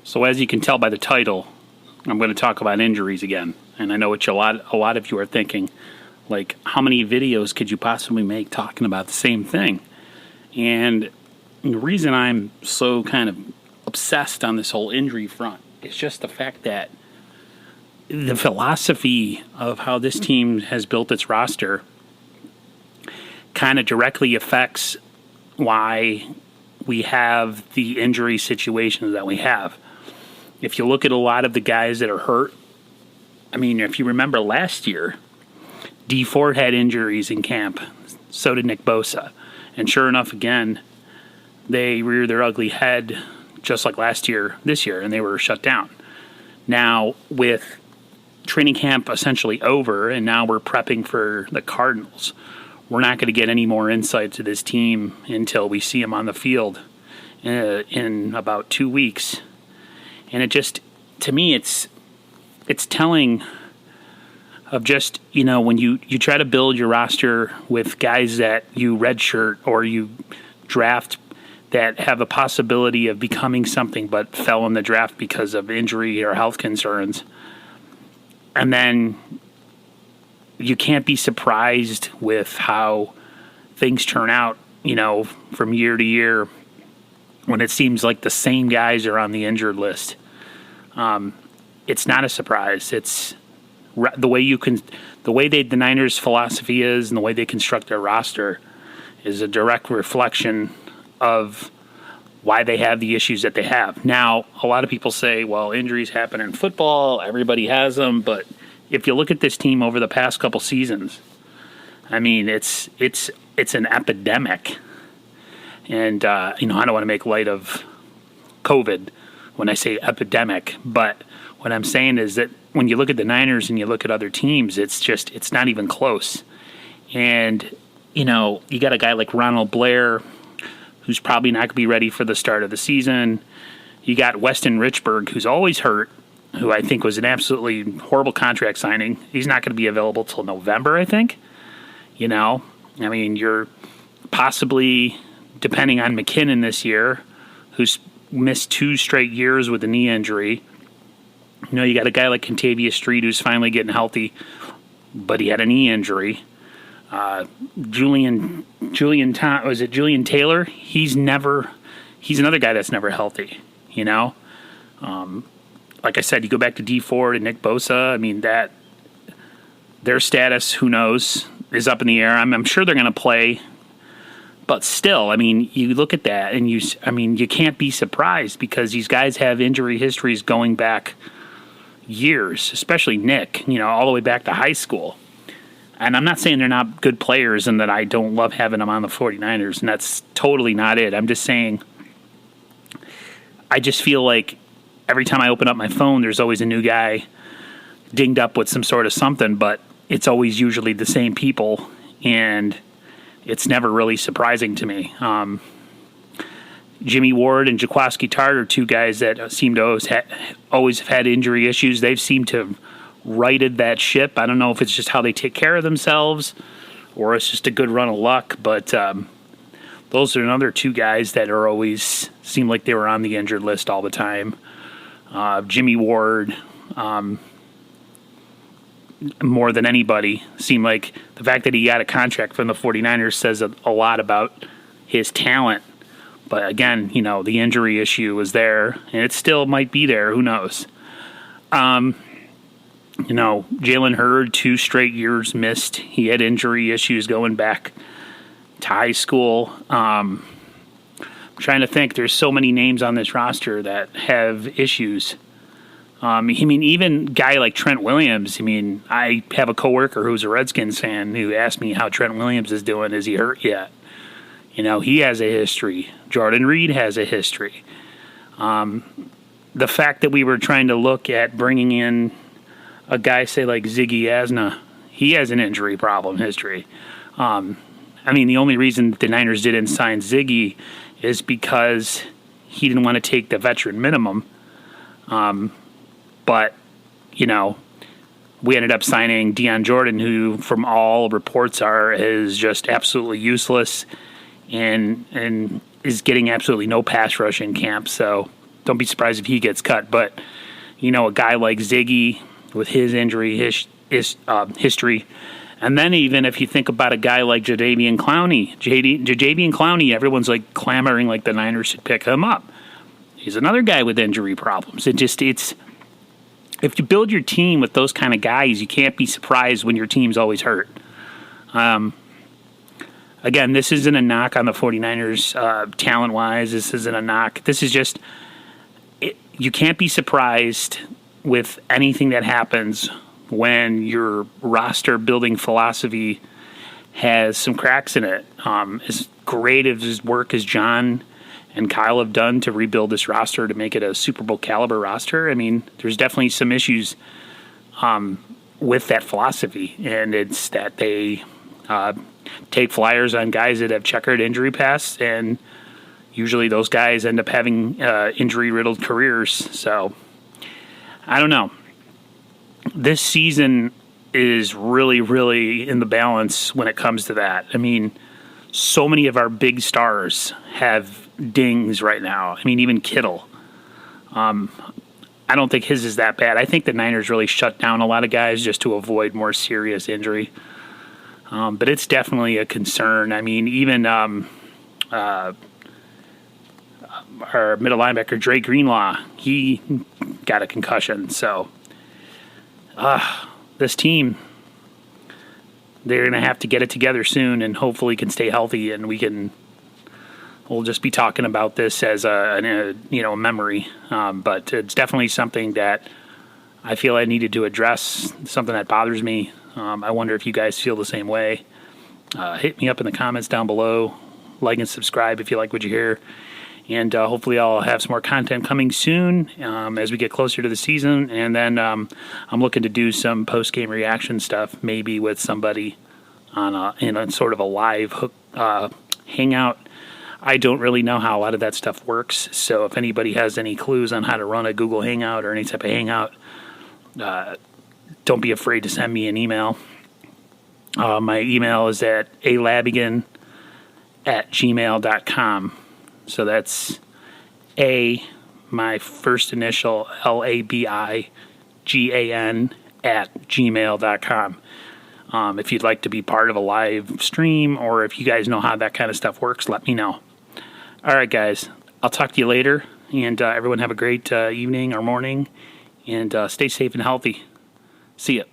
So as you can tell by the title, I'm going to talk about injuries again. And I know what a lot of you are thinking, like, how many videos could you possibly make talking about the same thing? And the reason I'm so kind of obsessed on this whole injury front is just the fact that the philosophy of how this team has built its roster kind of directly affects why we have the injury situations that we have. If you look at a lot of the guys that are hurt, I mean, if you remember last year, Dee Ford had injuries in camp. So did Nick Bosa. And sure enough, again, they reared their ugly head just like this year, and they were shut down. Now, with training camp essentially over, and now we're prepping for the Cardinals, we're not going to get any more insight to this team until we see them on the field in about 2 weeks. And it just, to me, it's telling of just, when you try to build your roster with guys that you redshirt or you draft that have a possibility of becoming something but fell in the draft because of injury or health concerns. And then you can't be surprised with how things turn out, from year to year when it seems like the same guys are on the injured list. It's not a surprise. It's the way the Niners' philosophy is and the way they construct their roster is a direct reflection of why they have the issues that they have. Now, a lot of people say, well, injuries happen in football, everybody has them, but if you look at this team over the past couple seasons, I mean, it's an epidemic. And, I don't want to make light of COVID when I say epidemic, but what I'm saying is that when you look at the Niners and you look at other teams, it's not even close. And, you got a guy like Ronald Blair, who's probably not going to be ready for the start of the season. You got Weston Richburg, who's always hurt, who I think was an absolutely horrible contract signing. He's not going to be available till November, I think. I mean, you're possibly, depending on McKinnon this year, who's missed 2 straight years with a knee injury. You got a guy like Contavious Street who's finally getting healthy, but he had a knee injury. Julian Taylor? He's another guy that's never healthy, Like I said, you go back to Dee Ford and Nick Bosa. I mean, their status, who knows, is up in the air. I'm sure they're going to play, but still, I mean, you look at that and you can't be surprised because these guys have injury histories going back years, especially Nick, all the way back to high school. And I'm not saying they're not good players and that I don't love having them on the 49ers, and that's totally not it. I'm just saying I just feel like every time I open up my phone, there's always a new guy dinged up with some sort of something, but it's always usually the same people, and it's never really surprising to me. Jimmy Ward and Jaquiski Tartt are 2 guys that seem to always have had injury issues. They've seemed to have righted that ship. I don't know if it's just how they take care of themselves or it's just a good run of luck, but those are another 2 guys that are always seem like they were on the injured list all the time. Jimmy Ward, more than anybody, seemed like the fact that he got a contract from the 49ers says a lot about his talent. But again, the injury issue was there, and it still might be there. Who knows? Jalen Hurd, 2 straight years missed. He had injury issues going back to high school. I'm trying to think. There's so many names on this roster that have issues. Even a guy like Trent Williams. I have a coworker who's a Redskins fan who asked me how Trent Williams is doing. Is he hurt yet? He has a history. Jordan Reed has a history. The fact that we were trying to look at bringing in a guy, say, like Ziggy Asna, he has an injury problem history. The only reason the Niners didn't sign Ziggy is because he didn't want to take the veteran minimum. But we ended up signing Dion Jordan, who, from all reports, is just absolutely useless and is getting absolutely no pass rush in camp. So don't be surprised if he gets cut. But, a guy like Ziggy with his injury history, and then even if you think about a guy like Jadeveon Clowney, everyone's like clamoring like the Niners should pick him up. He's another guy with injury problems. If you build your team with those kind of guys, you can't be surprised when your team's always hurt. Again, this isn't a knock on the 49ers talent-wise. This isn't a knock. This is just, you can't be surprised with anything that happens when your roster-building philosophy has some cracks in it. As great of his work as John and Kyle have done to rebuild this roster to make it a Super Bowl caliber roster, I mean, there's definitely some issues with that philosophy, and it's that they take flyers on guys that have checkered injury pasts, and usually those guys end up having injury-riddled careers. So, I don't know. This season is really, really in the balance when it comes to that. I mean, so many of our big stars have dings right now. I mean, even Kittle. I don't think his is that bad. I think the Niners really shut down a lot of guys just to avoid more serious injury. But it's definitely a concern. I mean, even our middle linebacker, Dre Greenlaw, he got a concussion. So, this team, they're going to have to get it together soon and hopefully can stay healthy, and we'll just be talking about this as a memory. But it's definitely something that I feel I needed to address, something that bothers me. I wonder if you guys feel the same way. Hit me up in the comments down below. Like and subscribe if you like what you hear. And hopefully I'll have some more content coming soon as we get closer to the season. And then I'm looking to do some post-game reaction stuff, maybe with somebody in a sort of a live hangout. I don't really know how a lot of that stuff works. So if anybody has any clues on how to run a Google Hangout or any type of hangout, don't be afraid to send me an email. My email is at alabigan@gmail.com. So that's my first initial, LABIGAN @gmail.com. If you'd like to be part of a live stream, or if you guys know how that kind of stuff works, let me know. All right, guys. I'll talk to you later. And everyone have a great evening or morning. And stay safe and healthy. See ya.